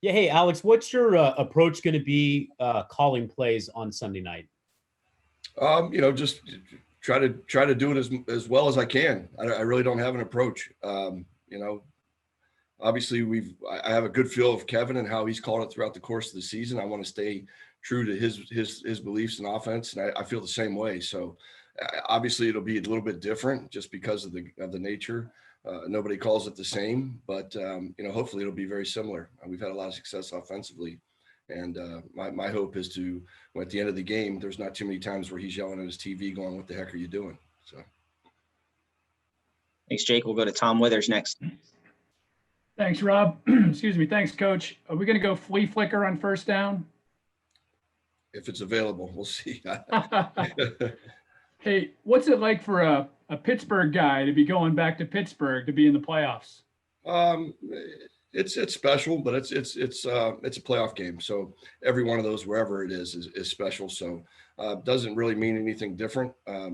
Yeah, hey Alex, what's your approach going to be calling plays on Sunday night? Just try to do it as well as I can. I really don't have an approach. Obviously I have a good feel of Kevin and how he's called it throughout the course of the season. I want to stay true to his beliefs and offense, and I feel the same way. So obviously it'll be a little bit different just because of the nature. Nobody calls it the same, but hopefully it'll be very similar. We've had a lot of success offensively, and my hope is to, at the end of the game, there's not too many times where he's yelling at his TV, going, "What the heck are you doing?" So. Thanks, Jake. We'll go to Tom Withers next. Thanks, Rob. Excuse me. Thanks, Coach. Are we going to go flea flicker on first down? If it's available, we'll see. Hey, what's it like for a Pittsburgh guy to be going back to Pittsburgh to be in the playoffs? It's special, but it's a playoff game. So every one of those, wherever it is special. So doesn't really mean anything different. I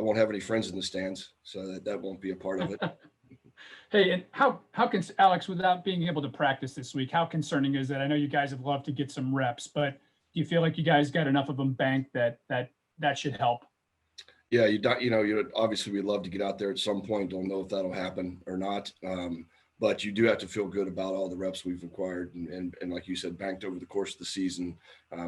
won't have any friends in the stands, so that won't be a part of it. Hey, and how can Alex, without being able to practice this week, how concerning is that? I know you guys have loved to get some reps, but do you feel like you guys got enough of them banked that should help? Yeah, you obviously we'd love to get out there at some point. Don't know if that'll happen or not. But you do have to feel good about all the reps we've acquired and like you said, banked over the course of the season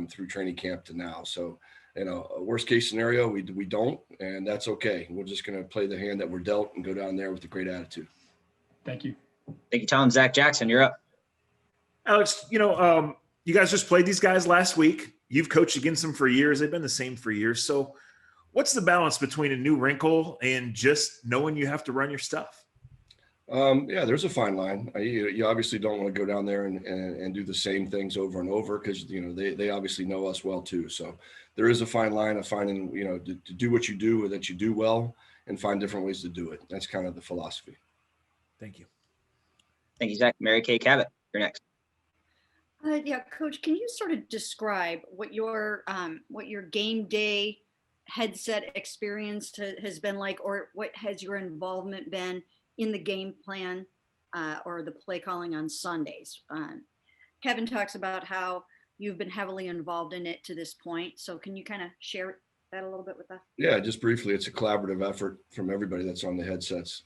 through training camp to now. So, a worst case scenario, we don't, and that's okay. We're just going to play the hand that we're dealt and go down there with a great attitude. Thank you. Thank you, Tom. Zach Jackson, you're up. Alex, you guys just played these guys last week. You've coached against them for years. They've been the same for years. So what's the balance between a new wrinkle and just knowing you have to run your stuff? Yeah, there's a fine line. You obviously don't want to go down there and do the same things over and over because, they obviously know us well too. So there is a fine line of finding, to do what you do or that you do well and find different ways to do it. That's kind of the philosophy. Thank you. Thank you, Zach. Mary Kay Cabot, you're next. Yeah, Coach, can you sort of describe what your game day headset experience has been like, or what has your involvement been in the game plan or the play calling on Sundays? Kevin talks about how you've been heavily involved in it to this point. So can you kind of share that a little bit with us? Yeah, just briefly, it's a collaborative effort from everybody that's on the headsets.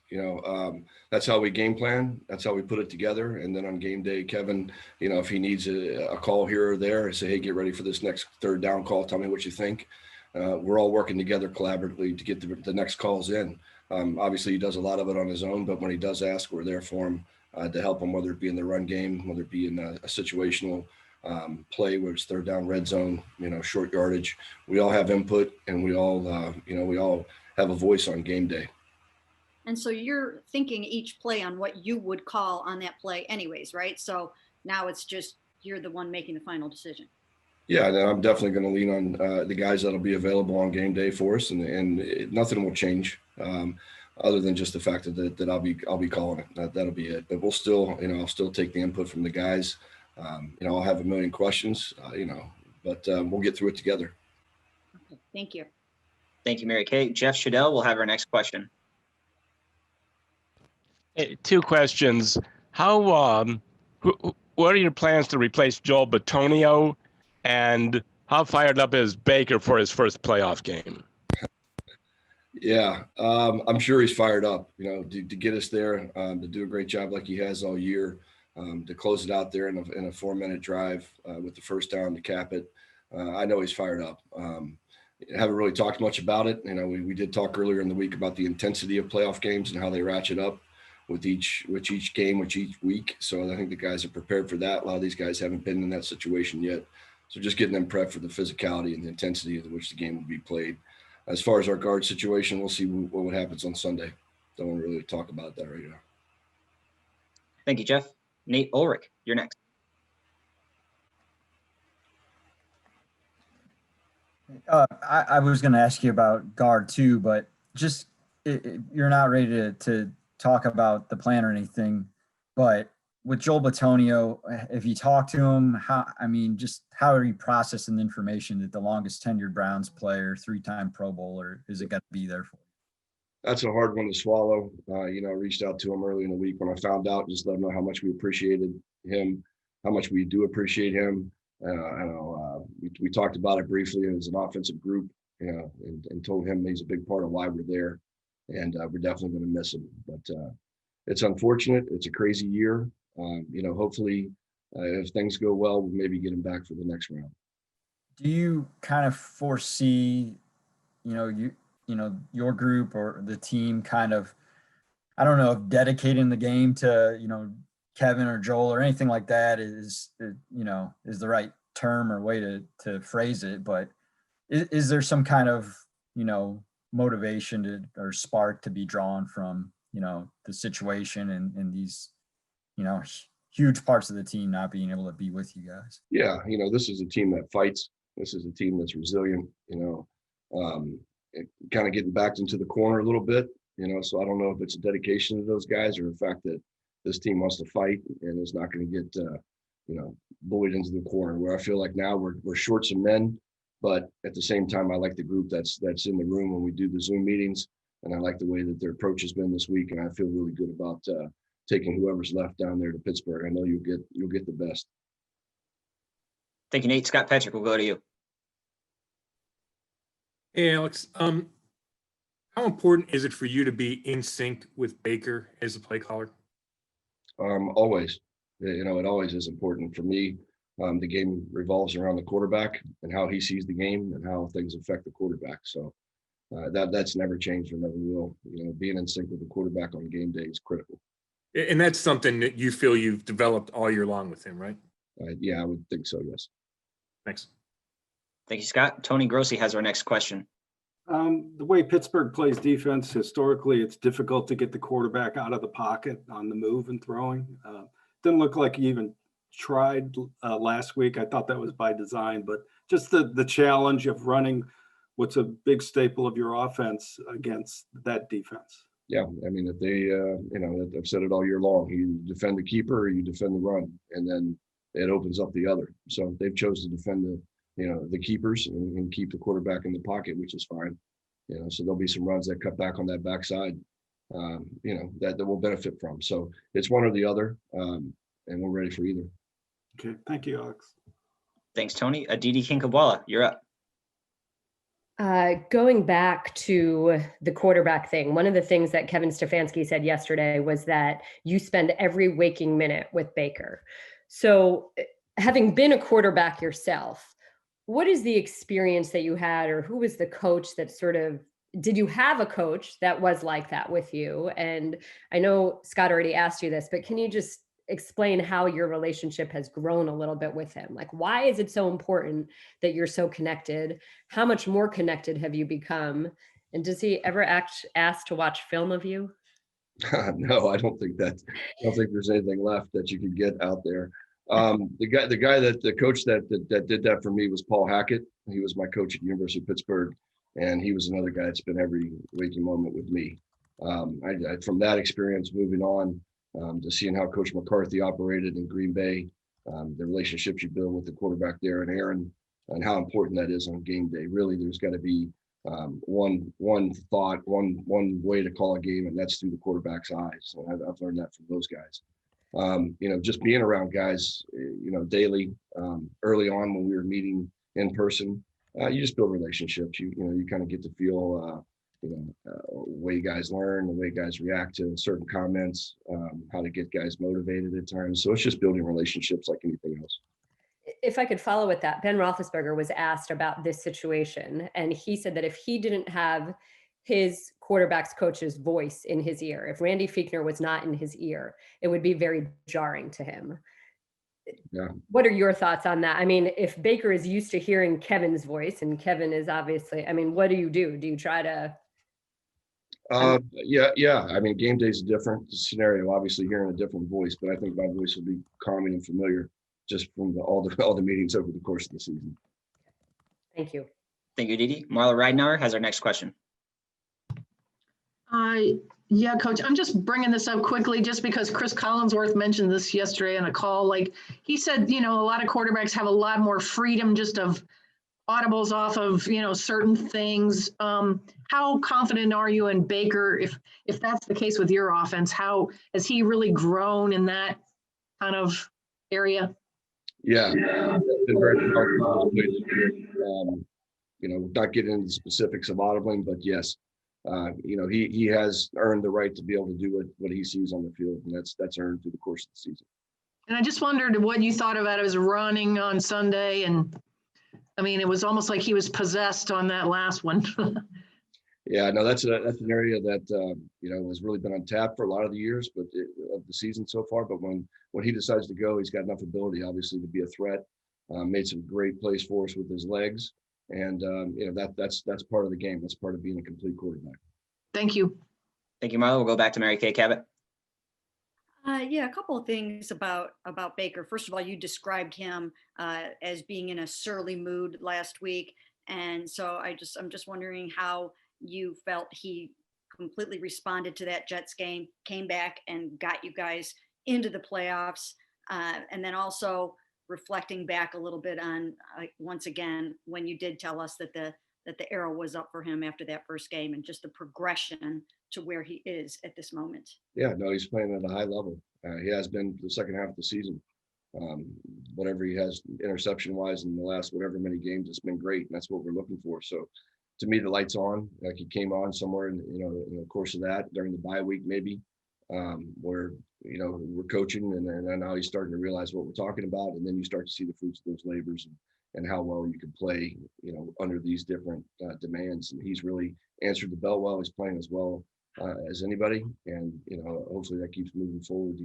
That's how we game plan. That's how we put it together. And then on game day, Kevin, if he needs a call here or there, I say, hey, get ready for this next third down call. Tell me what you think. We're all working together collaboratively to get the next calls in. Obviously, he does a lot of it on his own, but when he does ask, we're there for him to help him, whether it be in the run game, whether it be in a situational play where it's third down, red zone, short yardage. We all have input, and we all have a voice on game day. And so you're thinking each play on what you would call on that play anyways, right? So now it's just you're the one making the final decision. Yeah, then I'm definitely going to lean on the guys that'll be available on game day for us, and nothing will change other than just the fact that I'll be calling it. That'll be it. But we'll still, I'll still take the input from the guys. I'll have a million questions, but we'll get through it together. Okay, thank you. Thank you, Mary Kay. Jeff Shadell will have our next question. Hey, two questions. What are your plans to replace Joel Betonio, and how fired up is Baker for his first playoff game? Yeah, I'm sure he's fired up, to get us there, to do a great job like he has all year. To close it out there in a 4-minute drive with the first down to cap it. I know he's fired up. Haven't really talked much about it. We did talk earlier in the week about the intensity of playoff games and how they ratchet up with each game, with each week. So I think the guys are prepared for that. A lot of these guys haven't been in that situation yet. So just getting them prepped for the physicality and the intensity of which the game will be played. As far as our guard situation, we'll see what happens on Sunday. Don't want to really talk about that right now. Thank you, Jeff. Nate Ulrich, you're next. I was going to ask you about guard too, but just you're not ready to talk about the plan or anything. But with Joel Betonio, if you talk to him, how are you processing the information that the longest tenured Browns player, 3-time Pro Bowler, is it got to be there for? That's a hard one to swallow. Reached out to him early in the week when I found out, just let him know how much we appreciated him, how much we do appreciate him. We talked about it briefly as an offensive group, and told him he's a big part of why we're there, and we're definitely going to miss him. But it's unfortunate. It's a crazy year. Hopefully, if things go well, we'll maybe get him back for the next round. Do you kind of foresee, your group or the team kind of, I don't know if dedicating the game to, Kevin or Joel or anything like that is the right term or way to phrase it, but is there some kind of, motivation or spark to be drawn from, the situation and these, huge parts of the team not being able to be with you guys? Yeah. This is a team that fights. This is a team that's resilient, kind of getting backed into the corner a little bit, so I don't know if it's a dedication to those guys or the fact that this team wants to fight and is not going to get, bullied into the corner, where I feel like now we're short some men, but at the same time, I like the group that's in the room when we do the Zoom meetings, and I like the way that their approach has been this week, and I feel really good about taking whoever's left down there to Pittsburgh. I know you'll get the best. Thank you, Nate. Scott Patrick, we'll go to you. Hey, Alex. How important is it for you to be in sync with Baker as a play caller? Always. It always is important for me. The game revolves around the quarterback and how he sees the game and how things affect the quarterback. So that's never changed or never will. Being in sync with the quarterback on game day is critical. And that's something that you feel you've developed all year long with him, right? Yeah, I would think so, yes. Thanks. Thank you, Scott. Tony Grossi has our next question. The way Pittsburgh plays defense, historically, it's difficult to get the quarterback out of the pocket on the move and throwing. Didn't look like he even tried last week. I thought that was by design, but just the challenge of running what's a big staple of your offense against that defense. Yeah, I mean, if they, I've said it all year long, you defend the keeper or you defend the run, and then it opens up the other. So they've chosen to defend the keepers and keep the quarterback in the pocket, which is fine. So there'll be some runs that cut back on that backside, that we'll benefit from. So it's one or the other, and we're ready for either. Okay, thank you, Alex. Thanks, Tony. Aditi Kinkabwala, you're up. Going back to the quarterback thing, one of the things that Kevin Stefanski said yesterday was that you spend every waking minute with Baker. So having been a quarterback yourself, what is the experience that you had, or who was the coach that did you have a coach that was like that with you? And I know Scott already asked you this, but can you just explain how your relationship has grown a little bit with him? Like, why is it so important that you're so connected? How much more connected have you become? And does he ever ask to watch film of you? No, I don't think there's anything left that you could get out there. The coach that did that for me was Paul Hackett. He was my coach at the University of Pittsburgh, and he was another guy that spent every waking moment with me. From that experience, moving on to seeing how Coach McCarthy operated in Green Bay, the relationships you build with the quarterback there and Aaron, and how important that is on game day. Really, there's got to be one thought, one way to call a game, and that's through the quarterback's eyes. And I've learned that from those guys. Just being around guys, daily, early on when we were meeting in person, you just build relationships. You kind of get to feel, way guys learn, the way guys react to certain comments, how to get guys motivated at times. So it's just building relationships like anything else. If I could follow with that, Ben Roethlisberger was asked about this situation, and he said that if he didn't have his quarterback's coach's voice in his ear, if Randy Fichtner was not in his ear, it would be very jarring to him. Yeah. What are your thoughts on that? I mean, if Baker is used to hearing Kevin's voice, and Kevin is obviously, what do you do? Do you try to? Yeah. I mean, game day is a different scenario, obviously hearing a different voice, but I think my voice will be calming and familiar just from all the meetings over the course of the season. Thank you. Thank you, Didi. Marla Ridenour has our next question. Yeah, Coach, I'm just bringing this up quickly just because Chris Collinsworth mentioned this yesterday on a call. Like he said, a lot of quarterbacks have a lot more freedom just of audibles off of, certain things. How confident are you in Baker? If that's the case with your offense, how has he really grown in that kind of area? Yeah, been very powerful. Not getting into the specifics of audibling, but yes, he has earned the right to be able to do what he sees on the field, and that's earned through the course of the season. And I just wondered what you thought about his running on Sunday. And I mean, it was almost like he was possessed on that last one. Yeah, no, that's an area that has really been untapped for a lot of the years, of the season so far. But when he decides to go, he's got enough ability, obviously, to be a threat. Made some great plays for us with his legs, and that's part of the game. That's part of being a complete quarterback. Thank you. Thank you, Marla. We'll go back to Mary Kay Cabot. Yeah, a couple of things about Baker. First of all, you described him as being in a surly mood last week, and so I'm just wondering how you felt he completely responded to that Jets game, came back and got you guys into the playoffs, and then also reflecting back a little bit on once again when you did tell us that the arrow was up for him after that first game, and just the progression to where he is at this moment. Yeah, no, he's playing at a high level. He has been for the second half of the season. Whatever he has interception wise in the last whatever many games, it's been great, and that's what we're looking for. So to me, the light's on. Like he came on somewhere in the course of that during the bye week, maybe, where we're coaching, and now he's starting to realize what we're talking about, and then you start to see the fruits of those labors and how well you can play, under these different demands. And he's really answered the bell well. He's playing as well as anybody, and hopefully that keeps moving forward.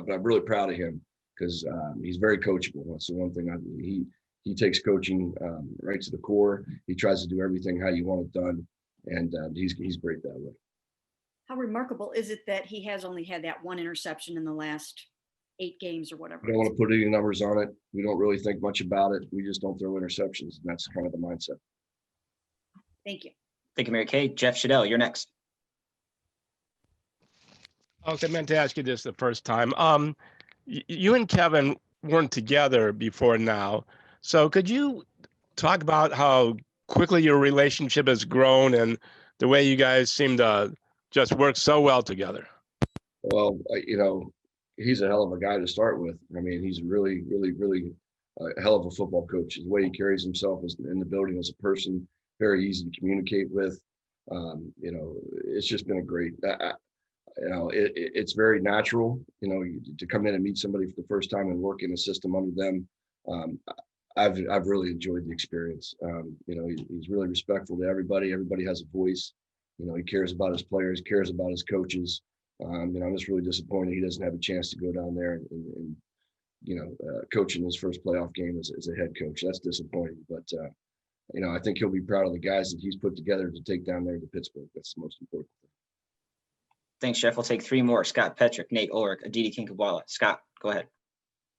But I'm really proud of him because he's very coachable. That's the one thing he takes coaching right to the core. He tries to do everything how you want it done, and he's great that way. How remarkable is it that he has only had that one interception in the last 8 games or whatever? I don't want to put any numbers on it. We don't really think much about it. We just don't throw interceptions, and that's kind of the mindset. Thank you. Thank you, Mary Kay. Jeff Shadell, you're next. Okay, I meant to ask you this the first time. You and Kevin weren't together before now. So could you talk about how quickly your relationship has grown and the way you guys seem to just work so well together? Well, he's a hell of a guy to start with. I mean, he's really, really, really a hell of a football coach. The way he carries himself in the building as a person, very easy to communicate with. It's just been a great, it's very natural, to come in and meet somebody for the first time and work in a system under them. I've really enjoyed the experience. He's really respectful to everybody. Everybody has a voice. He cares about his players, cares about his coaches. I'm just really disappointed he doesn't have a chance to go down there and coach in his first playoff game as a head coach. That's disappointing, but I think he'll be proud of the guys that he's put together to take down there to Pittsburgh. That's the most important thing. Thanks, Jeff. We'll take 3 more. Scott Petrick, Nate Ulrich, Aditi Kinkhabwala. Scott, go ahead.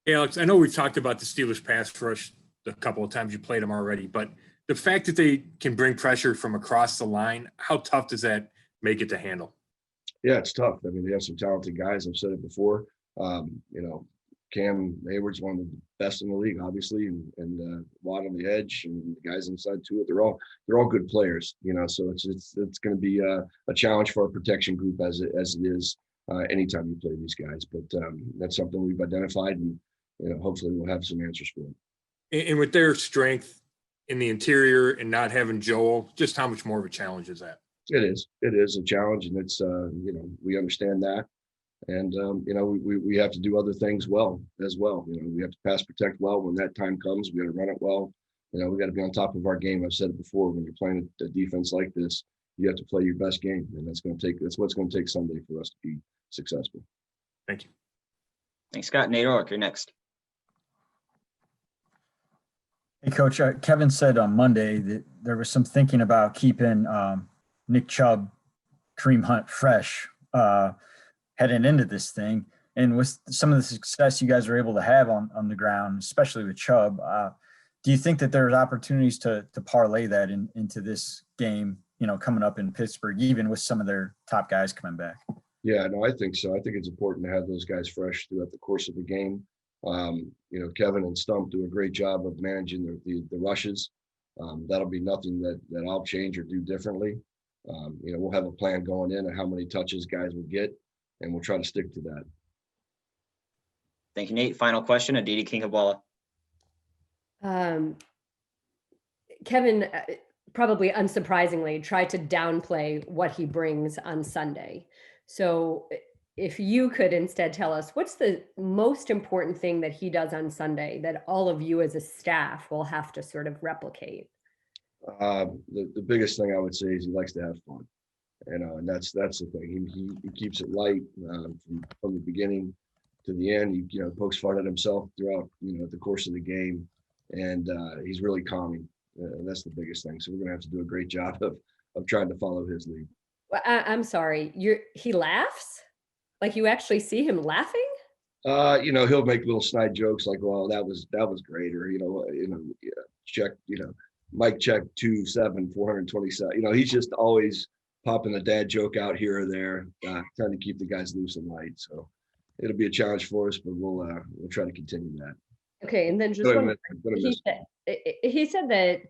Hey, Alex, I know we've talked about the Steelers pass rush a couple of times. You played them already, but the fact that they can bring pressure from across the line, how tough does that make it to handle? Yeah, it's tough. I mean, they have some talented guys. I've said it before. Cam Hayward's one of the best in the league, obviously, and Watt on the edge, and the guys inside too. They're all good players, So it's going to be a challenge for our protection group as it is anytime you play these guys. But that's something we've identified, and hopefully we'll have some answers for them. And with their strength in the interior and not having Joel, just how much more of a challenge is that? It is a challenge, and it's we understand that. And, we have to do other things as well. We have to pass protect well when that time comes. We got to run it well. We got to be on top of our game. I've said it before, when you're playing a defense like this, you have to play your best game. And that's what's going to take Sunday for us to be successful. Thank you. Thanks, Scott. Nate Ulrich, you're next. Hey, Coach, Kevin said on Monday that there was some thinking about keeping Nick Chubb, Kareem Hunt fresh heading into this thing. And with some of the success you guys are able to have on the ground, especially with Chubb, do you think that there's opportunities to parlay that into this game, coming up in Pittsburgh, even with some of their top guys coming back? Yeah, no, I think so. I think it's important to have those guys fresh throughout the course of the game. Kevin and Stump do a great job of managing the rushes. That'll be nothing that I'll change or do differently. We'll have a plan going in and how many touches guys will get, and we'll try to stick to that. Thank you, Nate. Final question, Aditi Kinkhabwala. Kevin, probably unsurprisingly, tried to downplay what he brings on Sunday. So if you could instead tell us, what's the most important thing that he does on Sunday that all of you as a staff will have to sort of replicate? The biggest thing I would say is he likes to have fun, and that's the thing. He keeps it light from the beginning to the end. He pokes fun at himself throughout the course of the game, and he's really calming. That's the biggest thing. So we're gonna have to do a great job of trying to follow his lead. Well, I'm sorry, he laughs? Like you actually see him laughing? He'll make little snide jokes like, "Well, that was great," or check, Mike check 2-7, 427. He's just always popping the dad joke out here or there, trying to keep the guys loose and light. So it'll be a challenge for us, but we'll try to continue that. Okay, and then just he said that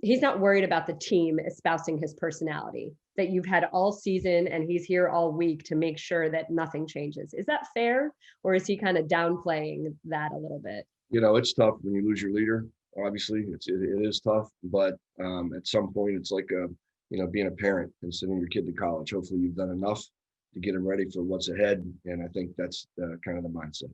he's not worried about the team espousing his personality, that you've had all season and he's here all week to make sure that nothing changes. Is that fair? Or is he kind of downplaying that a little bit? It's tough when you lose your leader. Obviously, it is tough, but at some point it's like being a parent and sending your kid to college. Hopefully you've done enough to get him ready for what's ahead. And I think that's kind of the mindset.